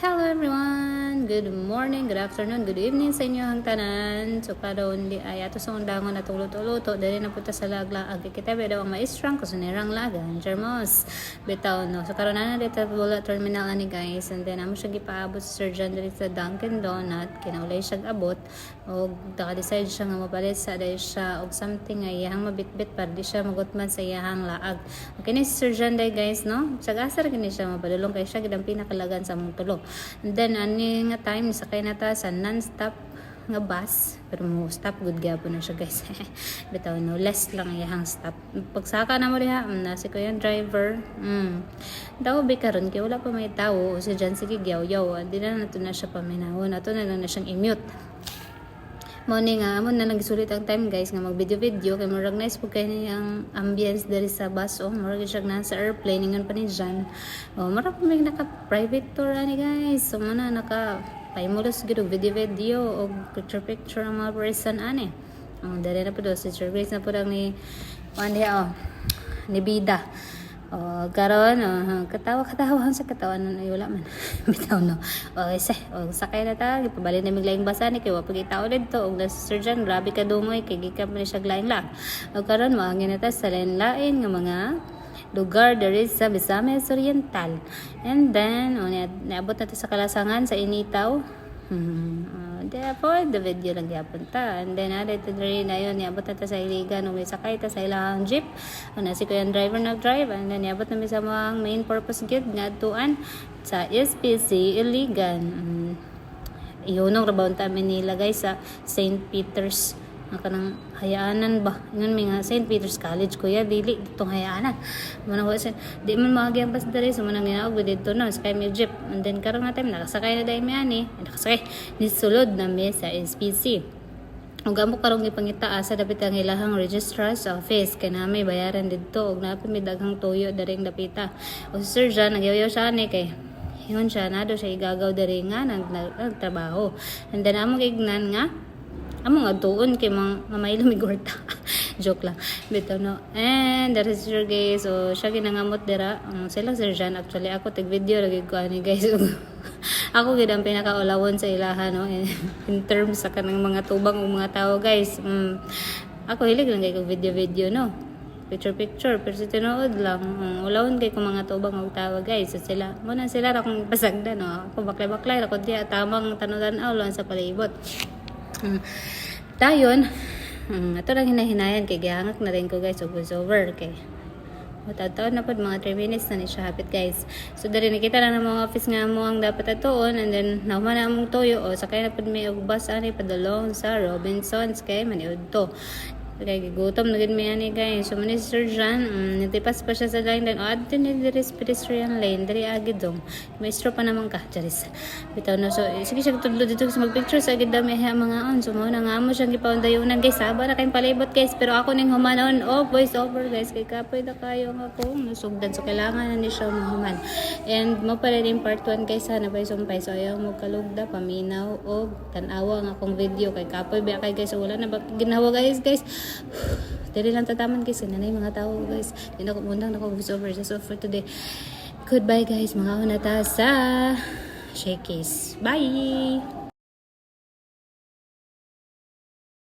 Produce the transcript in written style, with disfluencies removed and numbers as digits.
Hello everyone! Good morning, good afternoon, good evening sa inyo hang tanan. So karon di ay ato sa undangon na luto-luto dali na punta sa laglaag kita pero ang maestrang kusinirang lagan Charmos bitaw no. So karon na dito wala terminal ani guys, and then amo siya gipaabot sa surgeon diri sa Dunkin Donut kinaulay siya abot og naka-decide siya nga mapalit sa dahil siya og something nga iyang mabitbit para di siya magutman sa iyang laag. Okay ni si surgeon day guys no. Sagasar gini siya mapadulong kay siya gid ang pinakalagan sa mong tulo. And then ani nga time sakay na ta sa non-stop nga bus pero mo stop good gyapon na siya guys. Bitaw no less lang iyang stop. Pagsaka na mo diha na si kuya driver. Daw bi karon kay wala pa may tawo si Jan sige gyaw-yaw. Di na nato na siya paminahon. Ato na lang na siyang i-mute. Morning nga amon na nagsulit ang time guys nga mag video kay murag nice pud kay niyang ambience diri sa bus murag siya na sa airplane ingon pa ni Jan. Murag pa may naka private tour ani guys. So mana naka paimulos gid og video og picture ang mga person ani. Dali na pud si Sir Grace na pud ang ni ni Bida. Karon katawa sa katawan ay wala man bitaw no. Sakay na ta gipabali na mig laing basa ni kay wa pagitaw didto og na surgeon grabe ka dungoy kay gikan man siya laing lang. Karon maangin na ta sa lain-lain nga mga lugar diri sa Misamis Oriental. And then niabot na ta sa Kalasangan sa Initaw. Therefore, the video lang gyapon ta. And then, dito rin na yun, niabot na ta sa Iligan. May sakay ta sa ilang jeep. Si kuya driver nag-drive. And then, niabot na sa mga main purpose gid nga tuan sa SPC Iligan. Iyunong rabaw ta nila guys sa St. Peter's. Kanang hayaanan ba ngon mi nga St. Peter's College kuya dili ditong hayaanan man ko di man maagyang bas diri so man ginaog dito no sa mi jeep, and then karon nga time nakasakay na dai mi ani nakasakay ni sulod na mi sa SPC ug amo karong gipangita sa dapit ang ilahang registrar's office kay na may bayaran didto ug napi mi daghang tuyo daring dapita o si Sir Jan nagyaw siya ni kay ingon siya na do siya igagaw diri nga nagtrabaho, and then amo gignan nga amo nga tuon kay mamaylo migurta. Joke lang. Bitaw no. And that is your guys. So siya ginangamot dira. Sila Sir Jan actually ako tag video lagi ko ani guys. Ako gid ang pinakaulawon sa ilaha no in terms sa kanang mga tubang ug mga tao guys. Ako hilig lang kay ko video no. Picture pero sa tinuod lang ulawon kay ko mga tubang ug tao guys. So sila mo na sila ra kung pasagda no. Ako baklay ra ko diya tamang tanudan-aw lang sa palibot. Dayon ato lang hinahinayan kay gihangak na rin ko guys og over kay matataon na pod mga 3 minutes na ni siya hapit guys. So dali nakita lang ng mga office nga mo ang dapat atoon, and then nahuman na among toyo sakay na pod may og bus ani padulong sa Robinsons kay maniud to. Kaya gutom na gid mi ani guys. So man si Sir Jan natipas pa siya sa line then adto ni diri pedestrian lane diri agid dong maestro pa naman ka charis bitaw no. So sige siya tudlo dito sa magpicture sa agid dami mga on. So mo na nga mo siyang gipaundayunan guys saba na kayong palibot guys pero ako ning humanon voice over guys kay kapoy na kayo nga ko nasugdan so kailangan na ni siya human. And mo pa rin part 1 guys sana pa sumpay so ayaw mo kalugda paminaw og tan-awa nga akong video kay kapoy ba kay guys so wala na ba ginawa guys. Dali lang tataman guys nanay mga tao guys di na ko mundang na ko voice over just for today. Goodbye guys mga unata sa Shakey's. Bye.